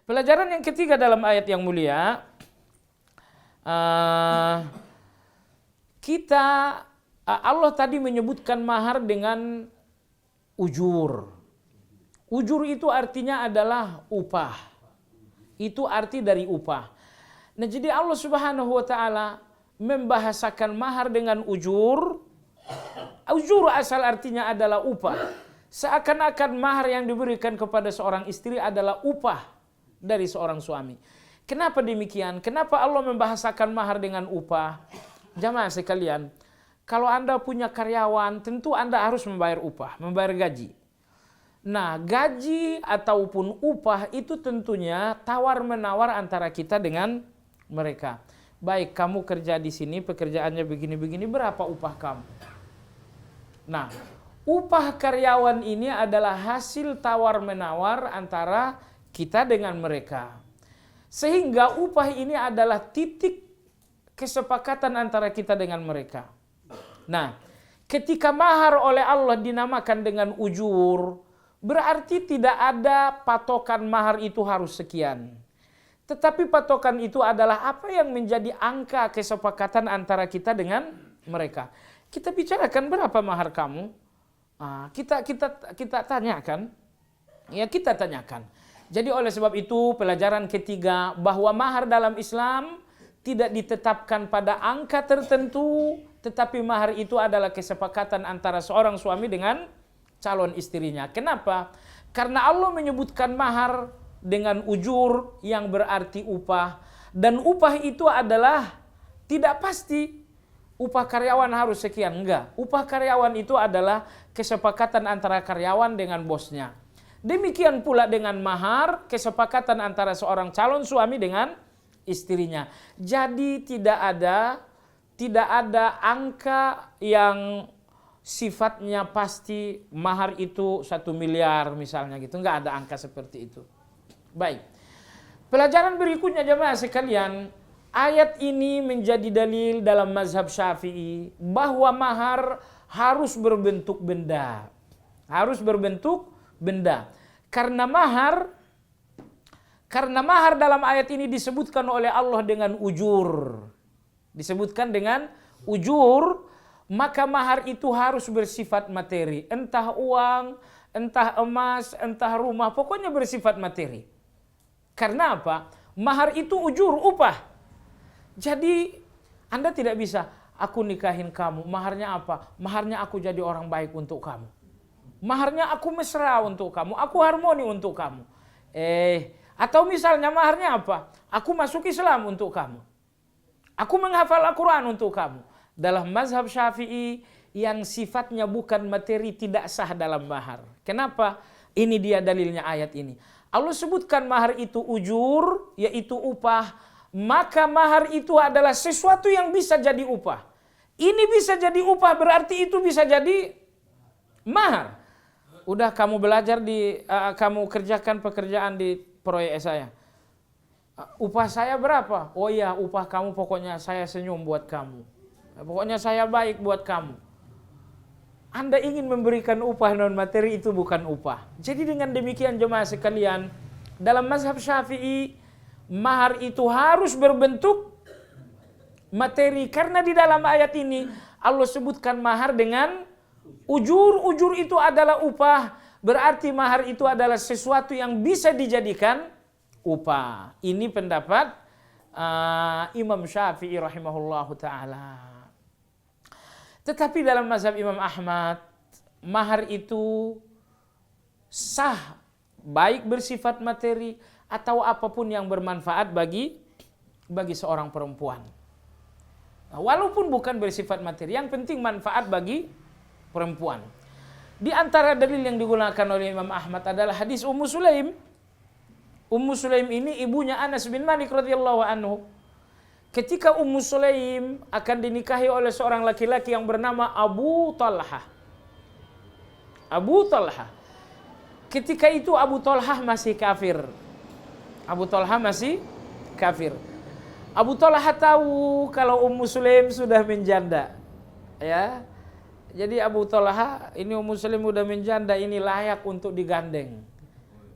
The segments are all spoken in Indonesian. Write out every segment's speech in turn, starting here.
Pelajaran yang ketiga dalam ayat yang mulia, Allah tadi menyebutkan mahar dengan ujur. Ujur itu artinya adalah upah. Itu arti dari upah. Nah, jadi Allah Subhanahu wa taala membahasakan mahar dengan ujur. Ujur asal artinya adalah upah. Seakan-akan mahar yang diberikan kepada seorang istri adalah upah dari seorang suami. Kenapa demikian? Kenapa Allah membahasakan mahar dengan upah? Jamaah sekalian, kalau Anda punya karyawan, tentu Anda harus membayar upah, membayar gaji. Nah, gaji ataupun upah itu tentunya tawar-menawar antara kita dengan mereka. Baik, kamu kerja di sini, pekerjaannya begini-begini, berapa upah kamu? Nah, upah karyawan ini adalah hasil tawar-menawar antara kita dengan mereka. Sehingga upah ini adalah titik kesepakatan antara kita dengan mereka. Nah, ketika mahar oleh Allah dinamakan dengan ujur, berarti tidak ada patokan mahar itu harus sekian. Tetapi patokan itu adalah apa yang menjadi angka kesepakatan antara kita dengan mereka. Kita bicarakan berapa mahar kamu? Kita tanyakan. Ya, kita tanyakan. Jadi oleh sebab itu pelajaran ketiga bahwa mahar dalam Islam tidak ditetapkan pada angka tertentu, tetapi mahar itu adalah kesepakatan antara seorang suami dengan calon istrinya. Kenapa? Karena Allah menyebutkan mahar dengan ujur yang berarti upah. Dan upah itu adalah tidak pasti upah karyawan harus sekian. Enggak. Upah karyawan itu adalah kesepakatan antara karyawan dengan bosnya. Demikian pula dengan mahar, kesepakatan antara seorang calon suami dengan istrinya. Jadi tidak ada angka yang sifatnya pasti mahar itu 1 miliar misalnya gitu. Enggak ada angka seperti itu. Baik. Pelajaran berikutnya jemaah sekalian, ayat ini menjadi dalil dalam mazhab Syafi'i bahwa mahar harus berbentuk benda. Harus berbentuk benda. Karena mahar dalam ayat ini disebutkan oleh Allah dengan ujur. Disebutkan dengan ujur, maka mahar itu harus bersifat materi. Entah uang, entah emas, entah rumah, pokoknya bersifat materi. Karena apa? Mahar itu ujur, upah. Jadi Anda tidak bisa, aku nikahin kamu, maharnya apa? Maharnya aku jadi orang baik untuk kamu. Maharnya aku mesra untuk kamu, aku harmoni untuk kamu. Atau misalnya maharnya apa? Aku masuk Islam untuk kamu. Aku menghafal Al-Quran untuk kamu. Dalam mazhab Syafi'i yang sifatnya bukan materi tidak sah dalam mahar. Kenapa? Ini dia dalilnya ayat ini. Allah sebutkan mahar itu ujur, yaitu upah. Maka mahar itu adalah sesuatu yang bisa jadi upah. Ini bisa jadi upah, berarti itu bisa jadi mahar. Udah kamu belajar kamu kerjakan pekerjaan di proyek saya. Upah saya berapa? Oh iya, upah kamu pokoknya saya senyum buat kamu. Pokoknya saya baik buat kamu. Anda ingin memberikan upah non materi, itu bukan upah. Jadi dengan demikian jemaah sekalian, dalam mazhab Syafi'i, mahar itu harus berbentuk materi. Karena di dalam ayat ini Allah sebutkan mahar dengan ujur. Ujur itu adalah upah. Berarti mahar itu adalah sesuatu yang bisa dijadikan upah. Ini pendapat Imam Syafi'i rahimahullahu ta'ala. Tetapi dalam mazhab Imam Ahmad, mahar itu sah, baik bersifat materi atau apapun yang bermanfaat bagi seorang perempuan. Walaupun bukan bersifat materi, yang penting manfaat bagi perempuan. Di antara dalil yang digunakan oleh Imam Ahmad adalah hadis Ummu Sulaim. Ummu Sulaim ini ibunya Anas bin Malik radhiyallahu anhu. Ketika Ummu Sulaim akan dinikahi oleh seorang laki-laki yang bernama Abu Talhah. Abu Talhah. Ketika itu Abu Talhah masih kafir. Abu Talhah masih kafir. Abu Talhah tahu kalau Ummu Sulaim sudah menjanda. Ya. Jadi Abu Talhah, ini Ummu Sulaim sudah menjanda, ini layak untuk digandeng.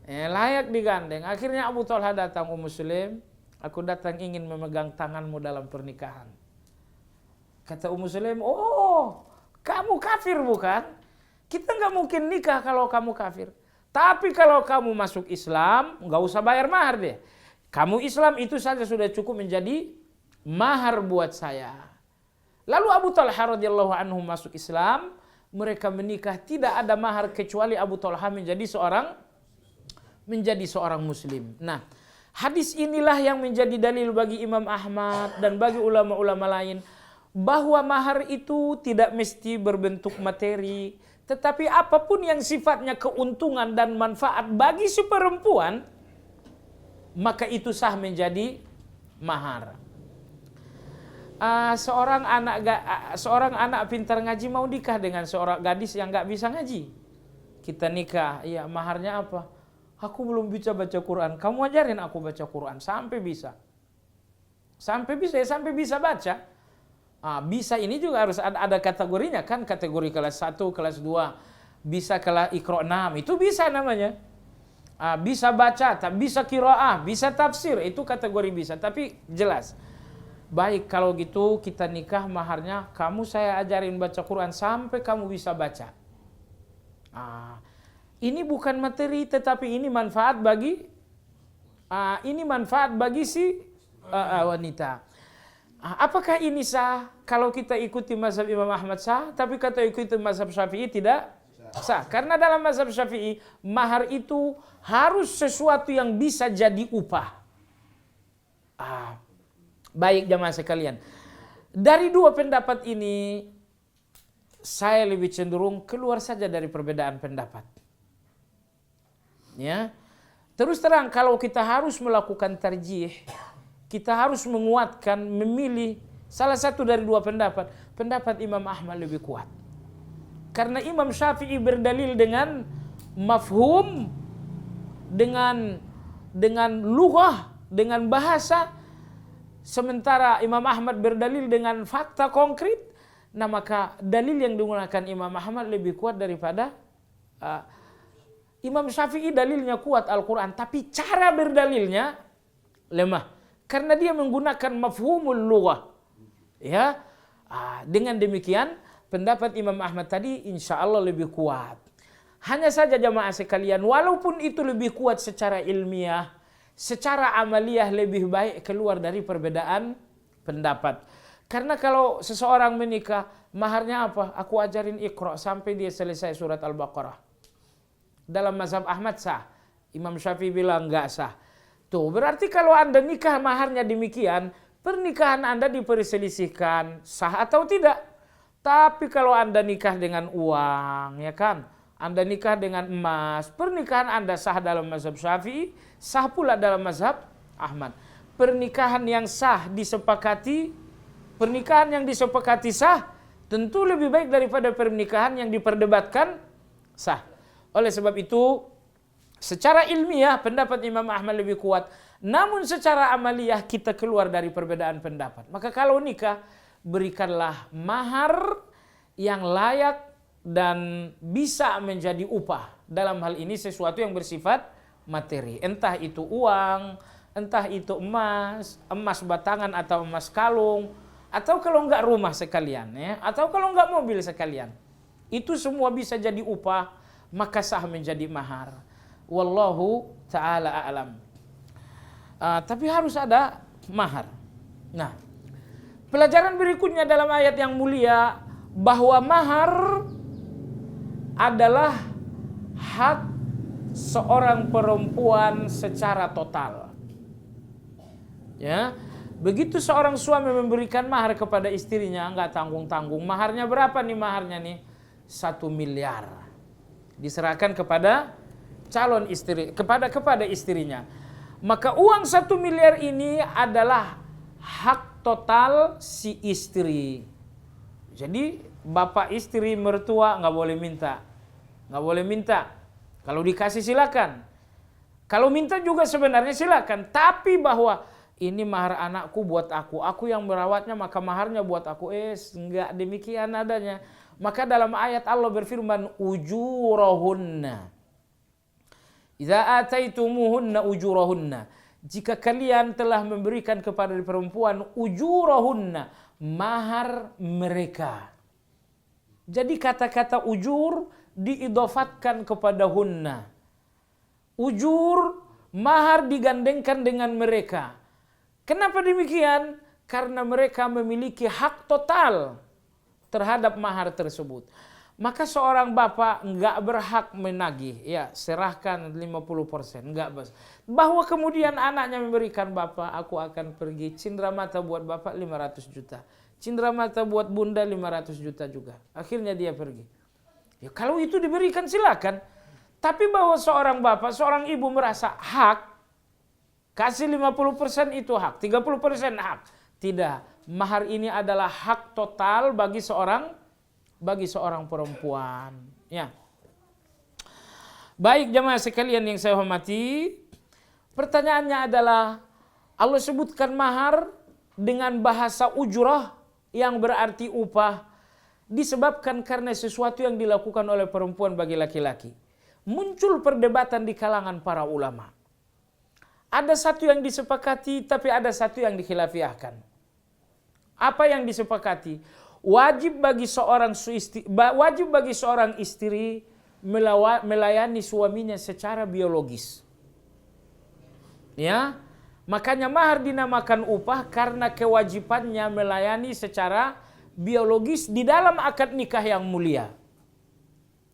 Layak digandeng. Akhirnya Abu Talha datang, Ummu Sulaim, aku datang ingin memegang tanganmu dalam pernikahan. Kata Ummu Sulaim, oh kamu kafir bukan? Kita nggak mungkin nikah kalau kamu kafir. Tapi kalau kamu masuk Islam, nggak usah bayar mahar deh. Kamu Islam itu saja sudah cukup menjadi mahar buat saya. Lalu Abu Talha radhiyallahu anhu masuk Islam, mereka menikah, tidak ada mahar kecuali Abu Talha menjadi seorang muslim. Nah, hadis inilah yang menjadi dalil bagi Imam Ahmad dan bagi ulama-ulama lain bahwa mahar itu tidak mesti berbentuk materi, tetapi apapun yang sifatnya keuntungan dan manfaat bagi si perempuan, maka itu sah menjadi mahar. Seorang anak pintar ngaji mau nikah dengan seorang gadis yang nggak bisa ngaji. Kita nikah, iya maharnya apa? Aku belum bisa baca Quran, kamu ajarin aku baca Quran sampai bisa. Sampai bisa baca. Bisa ini juga harus ada kategorinya kan, kategori kelas 1, kelas 2, bisa kelas Iqra 6, itu bisa namanya. Bisa baca, bisa qiraah, bisa tafsir, itu kategori bisa. Tapi jelas, baik kalau gitu kita nikah maharnya kamu saya ajarin baca Quran sampai kamu bisa baca. Ini bukan materi tetapi ini manfaat bagi si wanita. Apakah ini sah? Kalau kita ikuti mazhab Imam Ahmad sah, tapi kata ikuti mazhab Syafi'i tidak sah. Karena dalam mazhab Syafi'i mahar itu harus sesuatu yang bisa jadi upah. Baik jamaah sekalian, dari dua pendapat ini saya lebih cenderung keluar saja dari perbedaan pendapat. Ya, terus terang kalau kita harus melakukan tarjih, kita harus menguatkan, memilih salah satu dari dua pendapat. Pendapat Imam Ahmad lebih kuat. Karena Imam Syafi'i berdalil dengan mafhum, dengan lughah, dengan bahasa. Sementara Imam Ahmad berdalil dengan fakta konkret. Nah maka dalil yang digunakan Imam Ahmad lebih kuat daripada Imam Syafi'i. Dalilnya kuat Al-Quran, tapi cara berdalilnya lemah. Karena dia menggunakan mafhumul lughah. Ya, dengan demikian pendapat Imam Ahmad tadi insya Allah lebih kuat. Hanya saja jamaah sekalian, walaupun itu lebih kuat secara ilmiah, secara amaliyah lebih baik keluar dari perbedaan pendapat. Karena kalau seseorang menikah, maharnya apa? Aku ajarin Iqra sampai dia selesai surat Al-Baqarah. Dalam mazhab Ahmad sah. Imam Syafi'i bilang enggak sah. Tuh, berarti kalau Anda nikah maharnya demikian, pernikahan Anda diperselisihkan sah atau tidak. Tapi kalau Anda nikah dengan uang, ya kan? Anda nikah dengan emas, pernikahan Anda sah dalam mazhab Syafi'i, sah pula dalam mazhab Ahmad. Pernikahan yang sah disepakati, pernikahan yang disepakati sah, tentu lebih baik daripada pernikahan yang diperdebatkan sah. Oleh sebab itu, secara ilmiah pendapat Imam Ahmad lebih kuat. Namun secara amaliyah kita keluar dari perbedaan pendapat. Maka kalau nikah, berikanlah mahar yang layak dan bisa menjadi upah. Dalam hal ini sesuatu yang bersifat materi. Entah itu uang, entah itu emas batangan atau emas kalung, atau kalau enggak rumah sekalian, ya, atau kalau enggak mobil sekalian. Itu semua bisa jadi upah, maka sah menjadi mahar. Wallahu ta'ala a'lam. Tapi harus ada mahar. Nah, pelajaran berikutnya dalam ayat yang mulia bahwa mahar adalah hak seorang perempuan secara total. Ya, begitu seorang suami memberikan mahar kepada istrinya, enggak tanggung-tanggung. Maharnya berapa nih maharnya nih? 1 miliar. Diserahkan kepada calon istri, kepada istrinya. Maka uang 1 miliar ini adalah hak total si istri. Jadi bapak istri mertua nggak boleh minta. Nggak boleh minta. Kalau dikasih silakan. Kalau minta juga sebenarnya silakan. Tapi bahwa ini mahar anakku buat aku yang merawatnya maka maharnya buat aku. Enggak demikian adanya. Maka dalam ayat Allah berfirman ujurahunna. Idza ataitumuhunna ujurahunna, jika kalian telah memberikan kepada perempuan ujurahunna, mahar mereka. Jadi kata-kata ujur diidofatkan kepada hunna. Ujur, mahar digandengkan dengan mereka. Kenapa demikian? Karena mereka memiliki hak total terhadap mahar tersebut. Maka seorang bapak enggak berhak menagih, ya serahkan 50%, enggak bos. Bahwa kemudian anaknya memberikan, bapak aku akan pergi, cindera mata buat bapak 500 juta. Cindera mata buat bunda 500 juta juga. Akhirnya dia pergi. Ya kalau itu diberikan silakan. Tapi bahwa seorang bapak, seorang ibu merasa hak, kasih 50% itu hak, 30% hak. Tidak, mahar ini adalah hak total bagi seorang perempuan. Ya. Baik jemaah sekalian yang saya hormati, pertanyaannya adalah Allah sebutkan mahar dengan bahasa ujrah yang berarti upah disebabkan karena sesuatu yang dilakukan oleh perempuan bagi laki-laki. Muncul perdebatan di kalangan para ulama. Ada satu yang disepakati tapi ada satu yang dikhilafiahkan. Apa yang disepakati? Wajib bagi seorang istri melayani suaminya secara biologis. Ya, makanya mahar dinamakan upah karena kewajibannya melayani secara biologis di dalam akad nikah yang mulia.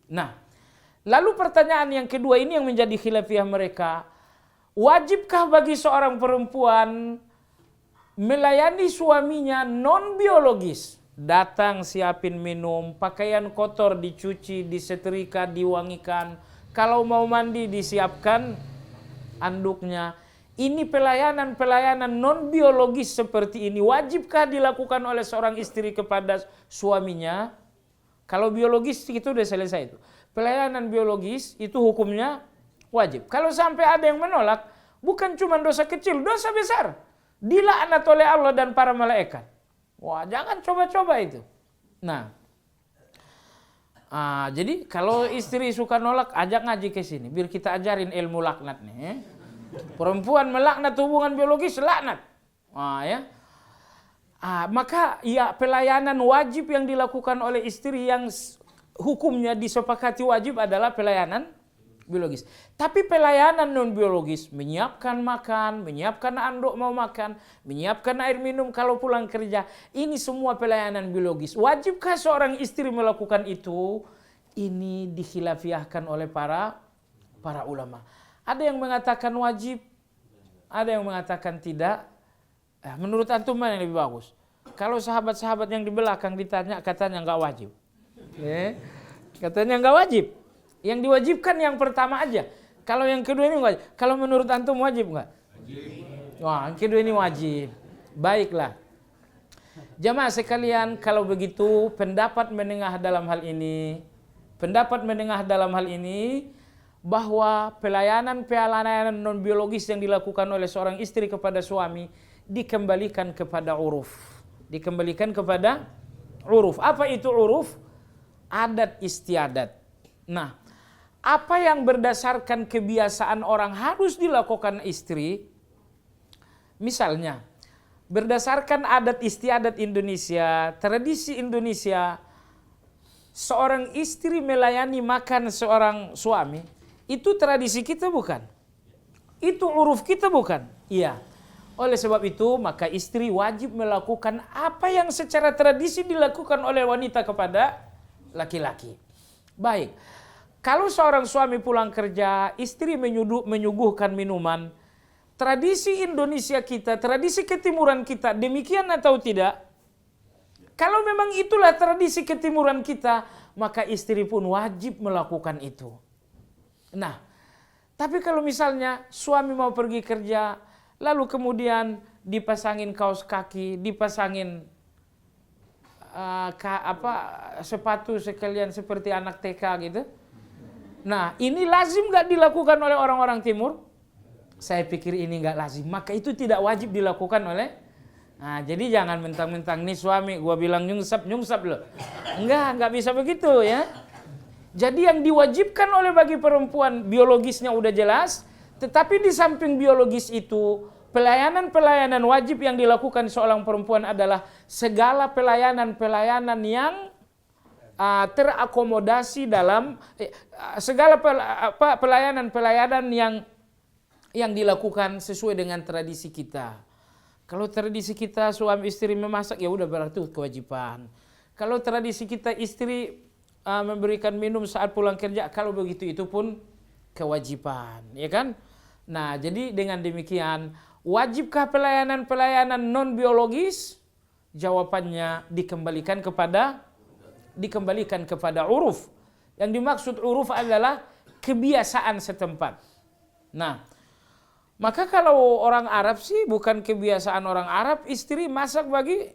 Nah, lalu pertanyaan yang kedua ini yang menjadi khilafiah mereka, wajibkah bagi seorang perempuan melayani suaminya non biologis? Datang siapin minum, pakaian kotor dicuci, disetrika, diwangikan. Kalau mau mandi disiapkan anduknya. Ini pelayanan non biologis seperti ini wajibkah dilakukan oleh seorang istri kepada suaminya? Kalau biologis itu sudah selesai itu. Pelayanan biologis itu hukumnya wajib. Kalau sampai ada yang menolak, bukan cuma dosa kecil, dosa besar. Dilaknat oleh Allah dan para malaikat. Wah, jangan coba-coba itu. Nah, jadi kalau istri suka nolak, ajak ngaji ke sini, biar kita ajarin ilmu laknat nih. Perempuan melaknat hubungan biologis, laknat. Ya. Maka ya pelayanan wajib yang dilakukan oleh istri yang hukumnya disepakati wajib adalah pelayanan biologis. Tapi pelayanan non biologis, menyiapkan makan, menyiapkan anduk mau makan, menyiapkan air minum kalau pulang kerja, ini semua pelayanan biologis. Wajibkah seorang istri melakukan itu? Ini dikhilafiahkan oleh para ulama. Ada yang mengatakan wajib, ada yang mengatakan tidak. Menurut antum mana yang lebih bagus? Kalau sahabat-sahabat yang di belakang ditanya, katanya enggak wajib. Katanya enggak wajib. Yang diwajibkan yang pertama aja. Kalau yang kedua ini wajib. Kalau menurut antum wajib enggak? Wajib. Wah, yang kedua ini wajib. Baiklah. Jamaah sekalian, kalau begitu pendapat menengah dalam hal ini, bahwa pelayanan non biologis yang dilakukan oleh seorang istri kepada suami dikembalikan kepada uruf. Apa itu uruf? Adat istiadat. Nah, apa yang berdasarkan kebiasaan orang harus dilakukan istri? Misalnya, berdasarkan adat istiadat Indonesia, tradisi Indonesia, seorang istri melayani makan seorang suami, itu tradisi kita bukan? Itu uruf kita bukan? Iya. Oleh sebab itu, maka istri wajib melakukan apa yang secara tradisi dilakukan oleh wanita kepada laki-laki. Baik. Kalau seorang suami pulang kerja, istri menyuguhkan minuman, tradisi Indonesia kita, tradisi ketimuran kita, demikian atau tidak? Kalau memang itulah tradisi ketimuran kita, maka istri pun wajib melakukan itu. Nah, tapi kalau misalnya suami mau pergi kerja, lalu kemudian dipasangin kaos kaki, dipasangin sepatu sekalian seperti anak TK gitu. Nah, ini lazim gak dilakukan oleh orang-orang timur? Saya pikir ini gak lazim. Maka itu tidak wajib dilakukan oleh. Nah, jadi jangan mentang-mentang nih suami, gua bilang nyungsap loh. Enggak bisa begitu ya. Jadi yang diwajibkan oleh bagi perempuan biologisnya udah jelas, tetapi di samping biologis itu pelayanan-pelayanan wajib yang dilakukan seorang perempuan adalah segala pelayanan-pelayanan yang terakomodasi dalam segala pelayanan-pelayanan yang dilakukan sesuai dengan tradisi kita. Kalau tradisi kita suami istri memasak, ya udah berarti kewajiban. Kalau tradisi kita istri memberikan minum saat pulang kerja, kalau begitu itu pun kewajiban, ya kan? Nah, jadi dengan demikian, wajibkah pelayanan-pelayanan non biologis? Jawabannya dikembalikan kepada uruf. Yang dimaksud uruf adalah kebiasaan setempat. Nah, maka kalau orang Arab sih bukan kebiasaan orang Arab istri masak bagi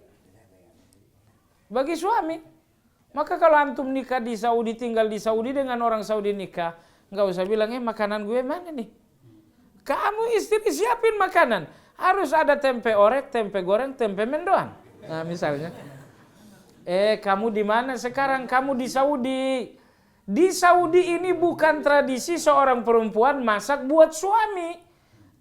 suami. Maka kalau antum nikah di Saudi, tinggal di Saudi dengan orang Saudi nikah, nggak usah bilang makanan gue mana nih. Kamu istri siapin makanan. Harus ada tempe orek, tempe goreng, tempe mendoan. Nah misalnya. Kamu di mana sekarang? Kamu di Saudi. Di Saudi ini bukan tradisi seorang perempuan masak buat suami.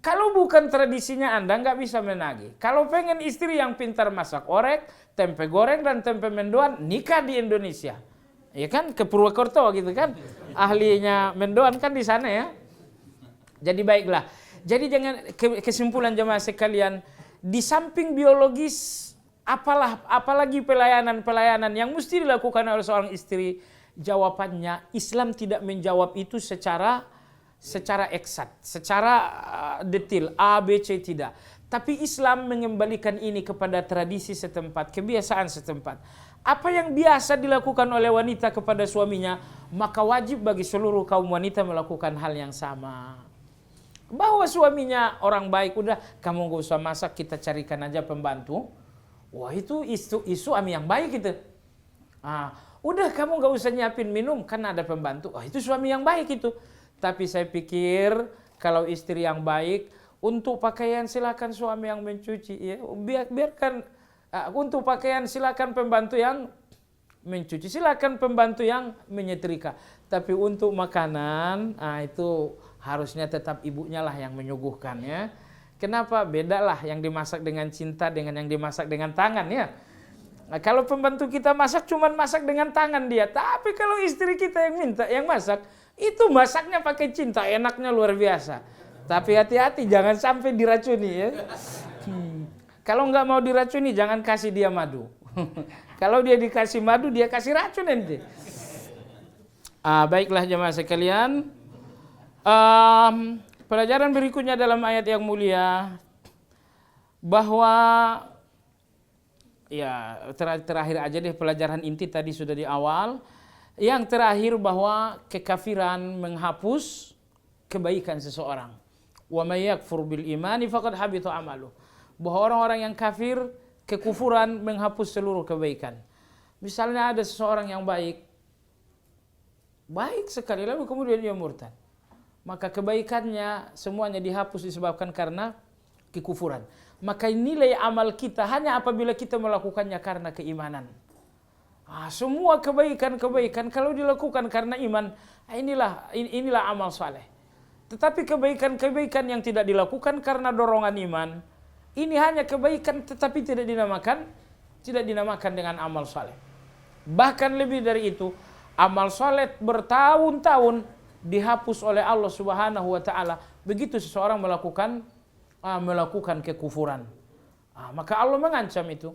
Kalau bukan tradisinya Anda nggak bisa menagih. Kalau pengen istri yang pintar masak orek, tempe goreng dan tempe mendoan, nikah di Indonesia. Ya kan, ke Purwokerto gitu kan. Ahlinya mendoan kan di sana ya. Jadi baiklah. Jadi jangan kesimpulan jemaah sekalian, di samping biologis apalagi pelayanan-pelayanan yang mesti dilakukan oleh seorang istri, jawabannya Islam tidak menjawab itu secara eksakt, secara detail, A, B, C tidak. Tapi Islam mengembalikan ini kepada tradisi setempat, kebiasaan setempat. Apa yang biasa dilakukan oleh wanita kepada suaminya, maka wajib bagi seluruh kaum wanita melakukan hal yang sama. Bahwa suaminya orang baik, udah kamu gak usah masak, kita carikan aja pembantu. Wah itu suami yang baik itu. Udah kamu gak usah nyiapin minum, kan ada pembantu. Itu suami yang baik itu. Tapi saya pikir kalau istri yang baik, untuk pakaian silakan suami yang mencuci, ya. Biarkan untuk pakaian silakan pembantu yang mencuci, silakan pembantu yang menyetrika. Tapi untuk makanan, itu harusnya tetap ibunya lah yang menyuguhkan ya. Kenapa? Bedalah yang dimasak dengan cinta dengan yang dimasak dengan tangan ya. Nah, kalau pembantu kita masak cuman masak dengan tangan dia, tapi kalau istri kita yang minta yang masak, itu masaknya pakai cinta, enaknya luar biasa. Tapi hati-hati jangan sampai diracuni ya. Kalau nggak mau diracuni jangan kasih dia madu. Kalau dia dikasih madu dia kasih racun nanti. Baiklah jemaah sekalian. Pelajaran berikutnya dalam ayat yang mulia bahwa ya terakhir aja deh, pelajaran inti tadi sudah di awal. Yang terakhir bahwa kekafiran menghapus kebaikan seseorang. Wa may yakfur bil imani faqad habita amaluh. Bahwa orang-orang yang kafir, kekufuran menghapus seluruh kebaikan. Misalnya ada seseorang yang baik sekali lalu kemudian dia murtad. Maka kebaikannya semuanya dihapus disebabkan karena kekufuran. Maka nilai amal kita hanya apabila kita melakukannya karena keimanan. Semua kebaikan kalau dilakukan karena iman, inilah amal saleh. Tetapi kebaikan yang tidak dilakukan karena dorongan iman, ini hanya kebaikan tetapi tidak dinamakan dengan amal saleh. Bahkan lebih dari itu, amal saleh bertahun-tahun dihapus oleh Allah Subhanahu wa taala begitu seseorang melakukan kekufuran. Maka Allah mengancam itu.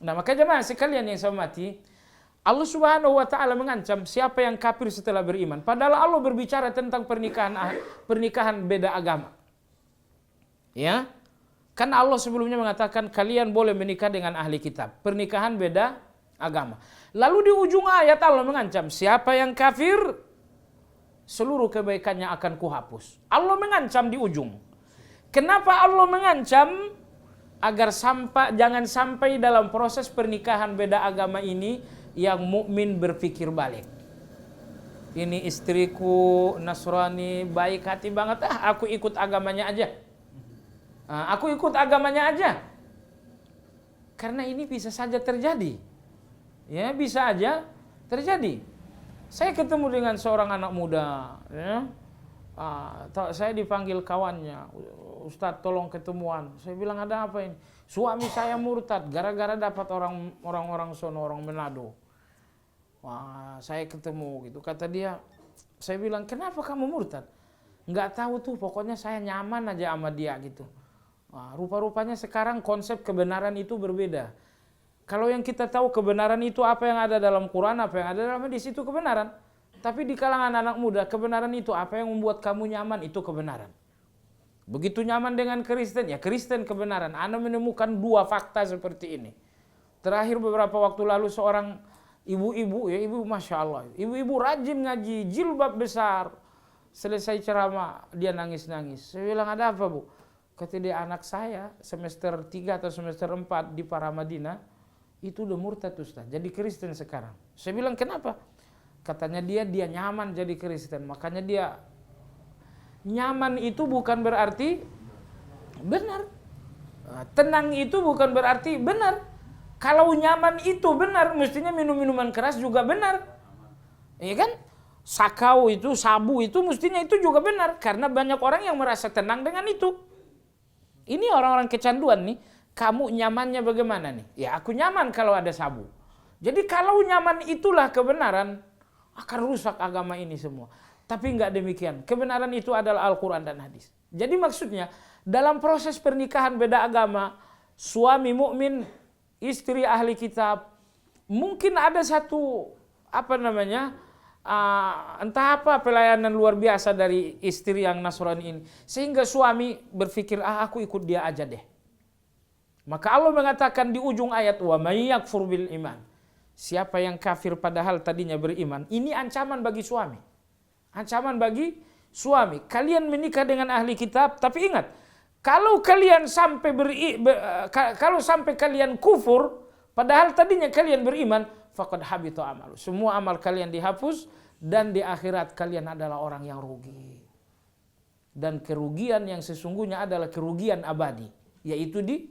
Nah, maka jemaah sekalian yang saya hormati, Allah Subhanahu wa taala mengancam siapa yang kafir setelah beriman. Padahal Allah berbicara tentang pernikahan beda agama. Ya. Kan Allah sebelumnya mengatakan kalian boleh menikah dengan ahli kitab. Pernikahan beda agama. Lalu di ujung ayat Allah mengancam siapa yang kafir seluruh kebaikannya akan kuhapus. Allah mengancam di ujung. Kenapa Allah mengancam? Agar jangan sampai dalam proses pernikahan beda agama ini yang mukmin berpikir balik. Ini istriku Nasrani, baik hati banget, aku ikut agamanya aja. Aku ikut agamanya aja. Karena ini bisa saja terjadi. Ya, bisa aja terjadi. Saya ketemu dengan seorang anak muda, ya. Saya dipanggil kawannya, Ustadz tolong ketemuan. Saya bilang ada apa ini? Suami saya murtad gara-gara dapat orang sono, orang Manado. Wah, saya ketemu gitu. Kata dia, saya bilang kenapa kamu murtad? Nggak tahu tuh, pokoknya saya nyaman aja sama dia gitu. Rupa-rupanya sekarang konsep kebenaran itu berbeda. Kalau yang kita tahu kebenaran itu apa yang ada dalam Quran, apa yang ada dalam hadis itu kebenaran. Tapi di kalangan anak muda, kebenaran itu apa yang membuat kamu nyaman itu kebenaran. Begitu nyaman dengan Kristen, ya Kristen kebenaran. Anda menemukan dua fakta seperti ini. Terakhir beberapa waktu lalu seorang ibu-ibu, ya ibu Masya Allah. Ibu-ibu rajin ngaji, jilbab besar. Selesai ceramah, dia nangis-nangis. Saya bilang ada apa bu? Kata dia, anak saya semester 3 atau semester 4 di Paramadina, itu udah murtad Ustaz, jadi Kristen sekarang. Saya bilang kenapa? Katanya dia nyaman jadi Kristen, makanya dia nyaman itu bukan berarti benar. Tenang itu bukan berarti benar. Kalau nyaman itu benar, mestinya minum minuman keras juga benar. Iya kan? Sakau itu, sabu itu mestinya itu juga benar. Karena banyak orang yang merasa tenang dengan itu. Ini orang-orang kecanduan nih. Kamu nyamannya bagaimana nih? Ya aku nyaman kalau ada sabu. Jadi kalau nyaman itulah kebenaran, akan rusak agama ini semua. Tapi enggak demikian. Kebenaran itu adalah Al-Quran dan hadis. Jadi maksudnya dalam proses pernikahan beda agama, suami mukmin, istri ahli kitab, mungkin ada satu entah apa pelayanan luar biasa dari istri yang Nasrani ini, sehingga suami berpikir aku ikut dia aja deh. Maka Allah mengatakan di ujung ayat, wa may yakfur bil iman, siapa yang kafir padahal tadinya beriman. Ini ancaman bagi suami. Ancaman bagi suami. Kalian menikah dengan ahli kitab, tapi ingat, kalau kalian kalau sampai kalian kufur padahal tadinya kalian beriman, faqad habita amalu. Semua amal kalian dihapus dan di akhirat kalian adalah orang yang rugi. Dan kerugian yang sesungguhnya adalah kerugian abadi, yaitu di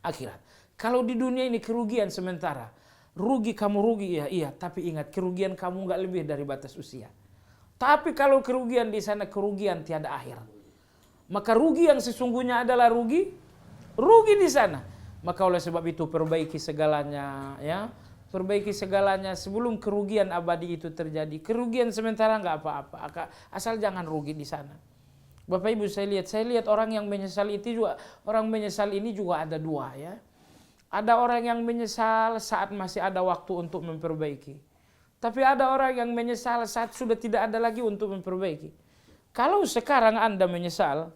akhirat. Kalau di dunia ini kerugian sementara, rugi kamu rugi ya iya, tapi ingat kerugian kamu enggak lebih dari batas usia. Tapi kalau kerugian di sana kerugian tiada akhir. Maka rugi yang sesungguhnya adalah rugi di sana. Maka oleh sebab itu perbaiki segalanya, ya. Perbaiki segalanya sebelum kerugian abadi itu terjadi. Kerugian sementara enggak apa-apa, asal jangan rugi di sana. Bapak Ibu saya lihat orang yang menyesal itu juga, orang menyesal ini juga ada dua, ya. Ada orang yang menyesal saat masih ada waktu untuk memperbaiki. Tapi ada orang yang menyesal saat sudah tidak ada lagi untuk memperbaiki. Kalau sekarang Anda menyesal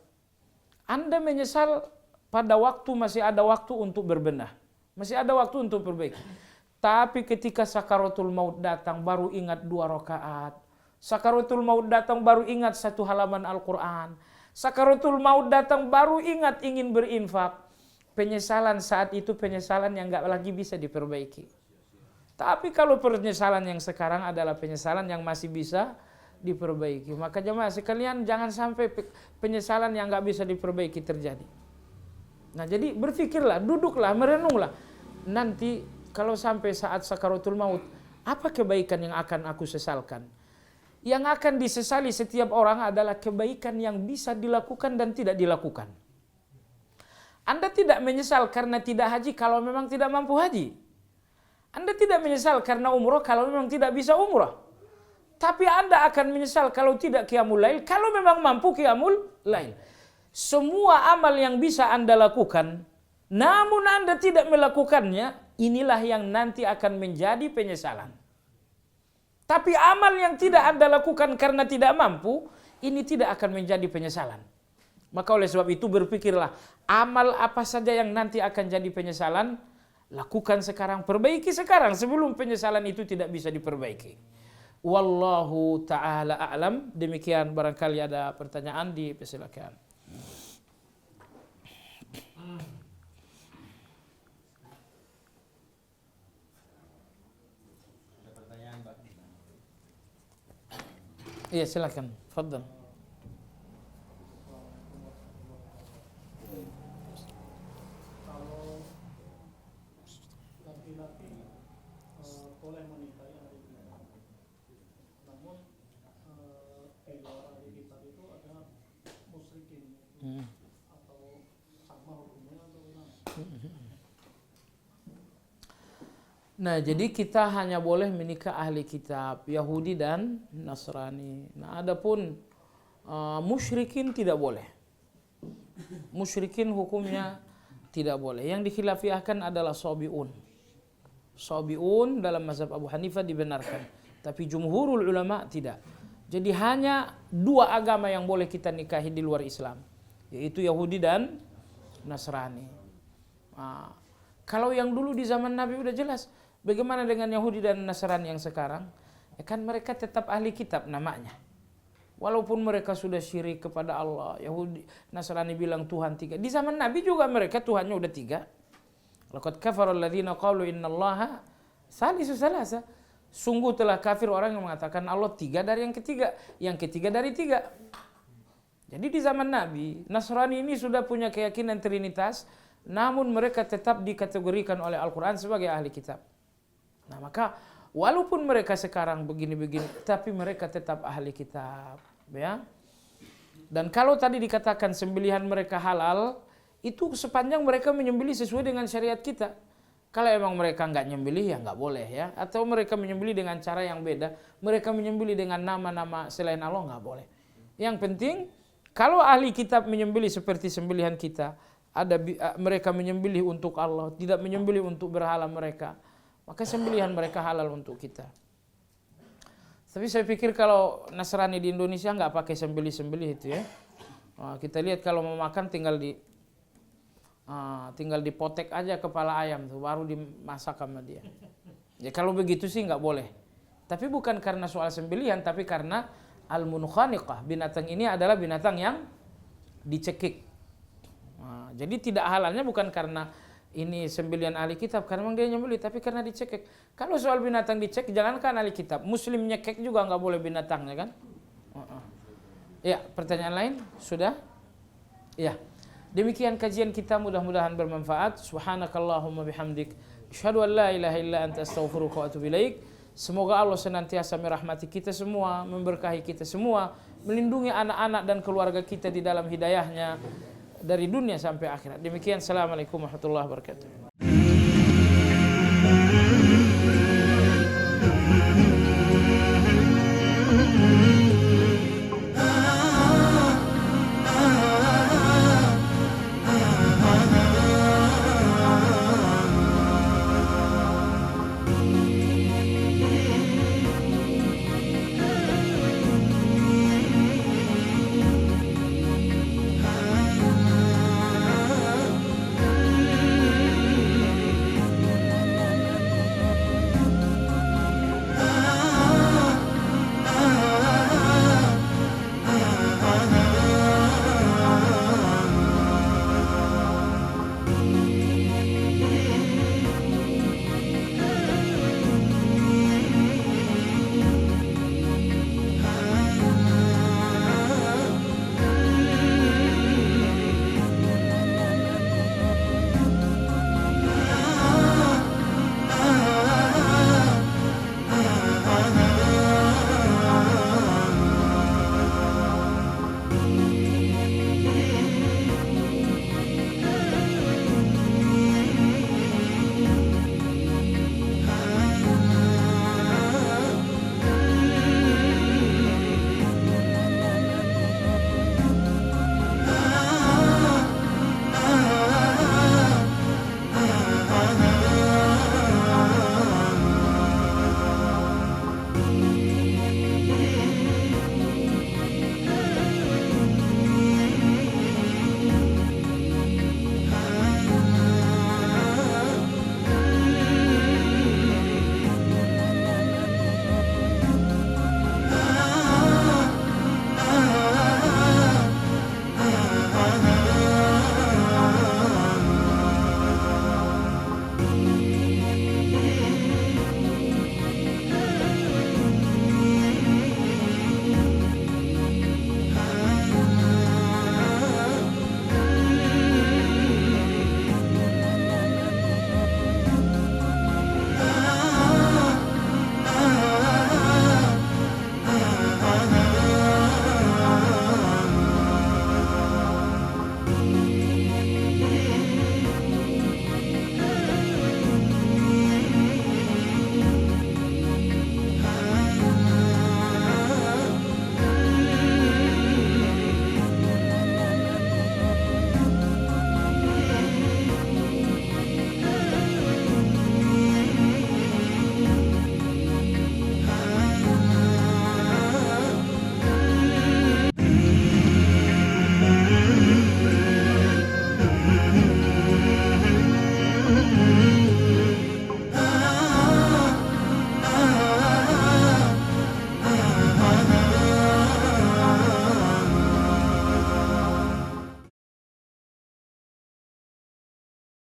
pada waktu masih ada waktu untuk berbenah. Masih ada waktu untuk perbaiki. Tapi ketika sakaratul maut datang baru ingat 2 rakaat. Sakaratul maut datang baru ingat 1 halaman Al-Quran. Sakaratul maut datang baru ingat ingin berinfak. Penyesalan saat itu penyesalan yang enggak lagi bisa diperbaiki. Tapi kalau penyesalan yang sekarang adalah penyesalan yang masih bisa diperbaiki. Maka jemaah sekalian jangan sampai penyesalan yang enggak bisa diperbaiki terjadi. Nah jadi berpikirlah, duduklah, merenunglah. Nanti kalau sampai saat sakaratul maut, apa kebaikan yang akan aku sesalkan? Yang akan disesali setiap orang adalah kebaikan yang bisa dilakukan dan tidak dilakukan. Anda tidak menyesal karena tidak haji kalau memang tidak mampu haji. Anda tidak menyesal karena umrah kalau memang tidak bisa umrah. Tapi Anda akan menyesal kalau tidak qiyamul lail, kalau memang mampu qiyamul lail. Semua amal yang bisa Anda lakukan, namun Anda tidak melakukannya, inilah yang nanti akan menjadi penyesalan. Tapi amal yang tidak Anda lakukan karena tidak mampu, ini tidak akan menjadi penyesalan. Maka oleh sebab itu berpikirlah, amal apa saja yang nanti akan jadi penyesalan, lakukan sekarang, perbaiki sekarang sebelum penyesalan itu tidak bisa diperbaiki. Wallahu ta'ala a'lam. Demikian, barangkali ada pertanyaan dipersilakan. Ada pertanyaan, Pak? Iya, silakan. Fadhal. Nah, jadi kita hanya boleh menikah ahli kitab, Yahudi dan Nasrani. Nah, adapun musyrikin tidak boleh. Musyrikin hukumnya tidak boleh. Yang dikhilafiahkan adalah sobiun. Sobiun dalam mazhab Abu Hanifah dibenarkan, tapi jumhurul ulama tidak. Jadi hanya dua agama yang boleh kita nikahi di luar Islam, yaitu Yahudi dan Nasrani. Nah, kalau yang dulu di zaman Nabi udah jelas. Bagaimana dengan Yahudi dan Nasrani yang sekarang? Ya kan mereka tetap ahli kitab namanya. Walaupun mereka sudah syirik kepada Allah. Yahudi, Nasrani bilang Tuhan 3. Di zaman Nabi juga mereka Tuhannya udah 3. Laqad kafara alladziina qalu innallaha salisu salasa. Sungguh telah kafir orang yang mengatakan Allah 3 dari yang ketiga. Yang ketiga dari 3. Jadi di zaman Nabi, Nasrani ini sudah punya keyakinan Trinitas. Namun mereka tetap dikategorikan oleh Al-Quran sebagai ahli kitab. Nah, maka walaupun mereka sekarang begini-begini, tapi mereka tetap ahli kitab, ya. Dan kalau tadi dikatakan sembelihan mereka halal, itu sepanjang mereka menyembelih sesuai dengan syariat kita. Kalau emang mereka nggak nyembelih, ya nggak boleh, ya. Atau mereka menyembelih dengan cara yang beda, mereka menyembelih dengan nama-nama selain Allah, nggak boleh. Yang penting, kalau ahli kitab menyembelih seperti sembelihan kita, mereka menyembelih untuk Allah, tidak menyembelih untuk berhala mereka, maka sembelihan mereka halal untuk kita. Tapi saya pikir kalau Nasrani di Indonesia nggak pakai sembelih-sembelih itu, ya. Kita lihat kalau mau makan tinggal dipotek aja kepala ayam tuh, baru dimasak sama dia. Ya kalau begitu sih nggak boleh. Tapi bukan karena soal sembelihan, tapi karena al-munkhaniqah. Binatang ini adalah binatang yang dicekik. Jadi tidak halalnya bukan karena ini sembelihan ahli kitab, karena memang dia nyembelih, tapi karena dicekik. Kalau soal binatang dicek, jangankan ahli kitab, muslim nyekek juga nggak boleh binatangnya, kan? Ya, pertanyaan lain sudah? Ya, demikian kajian kita, mudah-mudahan bermanfaat. Subhanakallahumma bihamdik, asyhadu an la ilaha illa anta astaghfiruka wa atubu ilaik. Semoga Allah senantiasa merahmati kita semua, memberkahi kita semua, melindungi anak-anak dan keluarga kita di dalam hidayahnya dari dunia sampai akhirat. Demikian, assalamualaikum warahmatullahi wabarakatuh.